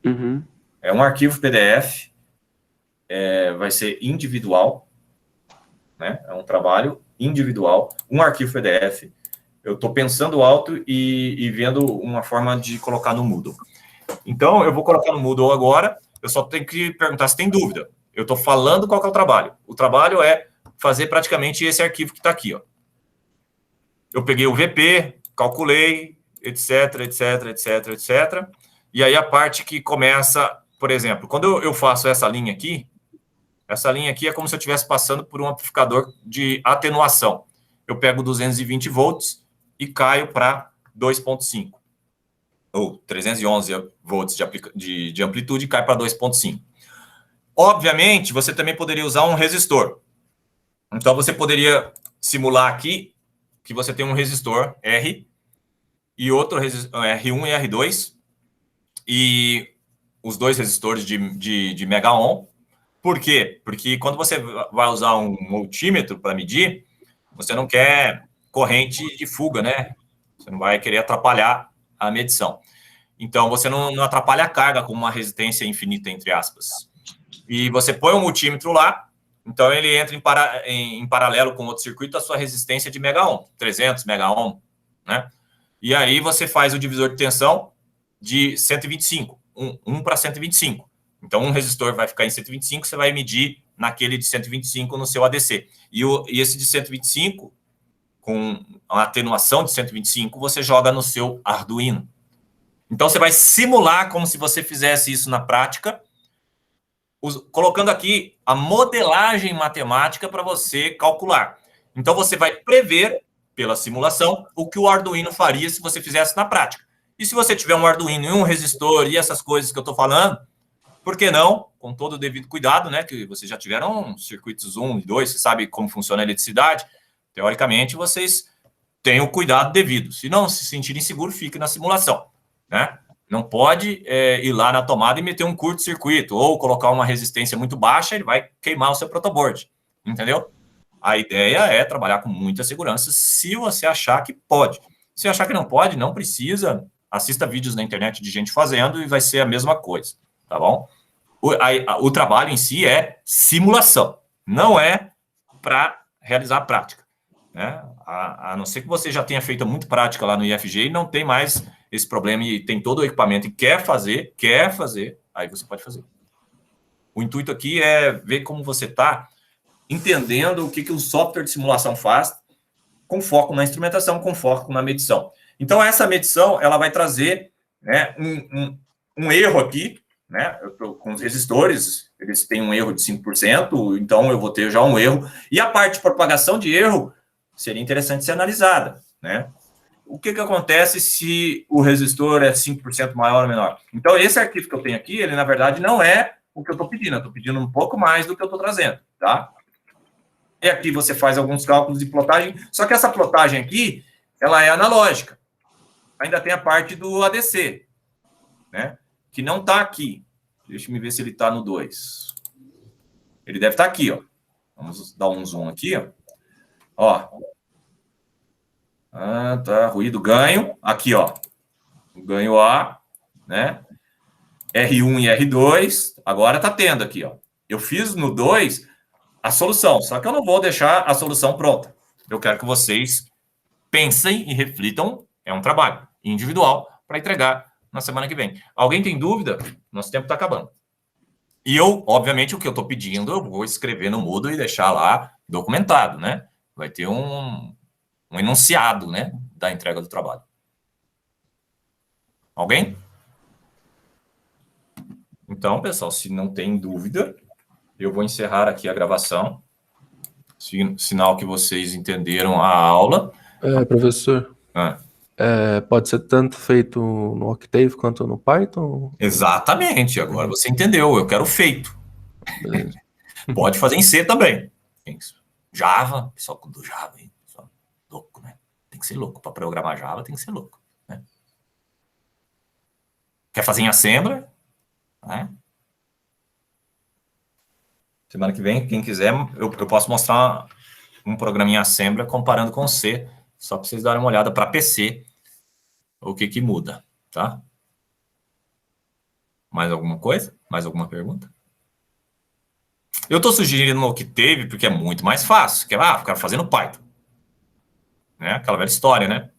Uhum. É um arquivo PDF, vai ser individual, né? É um trabalho individual, um arquivo PDF. Eu estou pensando alto e vendo uma forma de colocar no Moodle. Então, eu vou colocar no Moodle agora, eu só tenho que perguntar se tem dúvida. Eu estou falando qual que é o trabalho. O trabalho é fazer praticamente esse arquivo que está aqui, ó. Eu peguei o VP, calculei, etc, etc, etc, etc. E aí a parte que começa, por exemplo, quando eu faço essa linha aqui é como se eu estivesse passando por um amplificador de atenuação. Eu pego 220 volts e caio para 2.5. Ou 311 volts de amplitude e cai para 2.5. Obviamente, você também poderia usar um resistor. Então, você poderia simular aqui que você tem um resistor R e outro R1 e R2, e os dois resistores de mega ohm. Por quê? Porque quando você vai usar um multímetro para medir, você não quer corrente de fuga, né? Você não vai querer atrapalhar a medição. Então, você não atrapalha a carga com uma resistência infinita, entre aspas. E você põe um multímetro lá, então ele entra em paralelo com outro circuito a sua resistência de mega ohm, 300 mega ohm, né? E aí você faz o divisor de tensão de 125, 1 para 125. Então, um resistor vai ficar em 125, você vai medir naquele de 125 no seu ADC. E esse de 125, com a atenuação de 125, você joga no seu Arduino. Então, você vai simular como se você fizesse isso na prática, colocando aqui a modelagem matemática para você calcular. Então, você vai prever, pela simulação, o que o Arduino faria se você fizesse na prática. E se você tiver um Arduino e um resistor e essas coisas que eu estou falando, por que não, com todo o devido cuidado, né, que vocês já tiveram circuitos 1 e 2, você sabe como funciona a eletricidade, teoricamente, vocês têm o cuidado devido. Se não se sentirem seguros, fique na simulação, né? Não pode ir lá na tomada e meter um curto-circuito ou colocar uma resistência muito baixa, ele vai queimar o seu protoboard, entendeu? A ideia é trabalhar com muita segurança se você achar que pode. Se achar que não pode, não precisa assista vídeos na internet de gente fazendo e vai ser a mesma coisa, tá bom? O trabalho em si é simulação, não é para realizar a prática, né? A não ser que você já tenha feito muito prática lá no IFG e não tem mais esse problema e tem todo o equipamento e quer fazer, aí você pode fazer. O intuito aqui é ver como você está entendendo o que o software de simulação faz, com foco na instrumentação, com foco na medição. Então, essa medição, ela vai trazer, né, um erro aqui, né, com os resistores, eles têm um erro de 5%, então eu vou ter já um erro. E a parte de propagação de erro seria interessante ser analisada, né? O que acontece se o resistor é 5% maior ou menor? Então, esse arquivo que eu tenho aqui, ele, na verdade, não é o que eu estou pedindo. Eu estou pedindo um pouco mais do que eu estou trazendo, tá? E aqui você faz alguns cálculos de plotagem, só que essa plotagem aqui, ela é analógica. Ainda tem a parte do ADC, né? Que não está aqui. Deixa eu ver se ele está no 2. Ele deve estar aqui, ó. Vamos dar um zoom aqui, ó. Ó. Tá, ruído, ganho. Aqui, ó. Ganho A, né? R1 e R2. Agora tá tendo aqui, ó. Eu fiz no 2 a solução, só que eu não vou deixar a solução pronta. Eu quero que vocês pensem e reflitam. É um trabalho individual para entregar na semana que vem. Alguém tem dúvida? Nosso tempo está acabando. E eu, obviamente, o que eu estou pedindo, eu vou escrever no Moodle e deixar lá documentado, né? Vai ter um enunciado, né, da entrega do trabalho. Alguém? Então, pessoal, se não tem dúvida, eu vou encerrar aqui a gravação. Sinal que vocês entenderam a aula. Professor, pode ser tanto feito no Octave quanto no Python? Exatamente, agora você entendeu, eu quero feito. Beleza. Pode fazer em C também. Java, pessoal do Java, hein? Pessoal louco, né? Tem que ser louco. Para programar Java tem que ser louco, né? Quer fazer em Assembly? Né? Semana que vem, quem quiser, eu posso mostrar um programa em Assembly comparando com C, só para vocês darem uma olhada para PC, o que muda, tá? Mais alguma coisa? Mais alguma pergunta? Eu estou sugerindo no Octave porque é muito mais fácil, que eu quero fazer no Python. Né? Aquela velha história, né?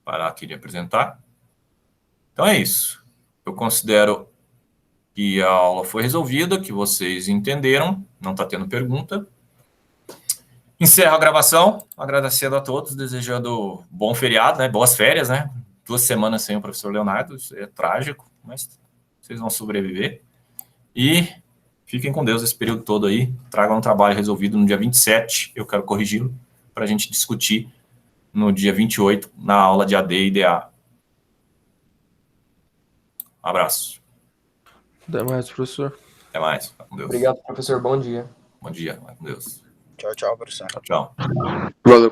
Parar aqui de apresentar. Então é isso. Eu considero que a aula foi resolvida, que vocês entenderam, não está tendo pergunta. Encerro a gravação, agradecendo a todos, desejando bom feriado, né? Boas férias, né? 2 semanas sem o professor Leonardo, isso é trágico, mas vocês vão sobreviver. E fiquem com Deus esse período todo aí, tragam um trabalho resolvido no dia 27, eu quero corrigi-lo, para a gente discutir no dia 28, na aula de AD e DA. Abraço. Até mais, professor. Até mais. Com Deus. Obrigado, professor. Bom dia. Bom dia. Com Deus. Tchau, tchau, professor. Tchau. Valeu.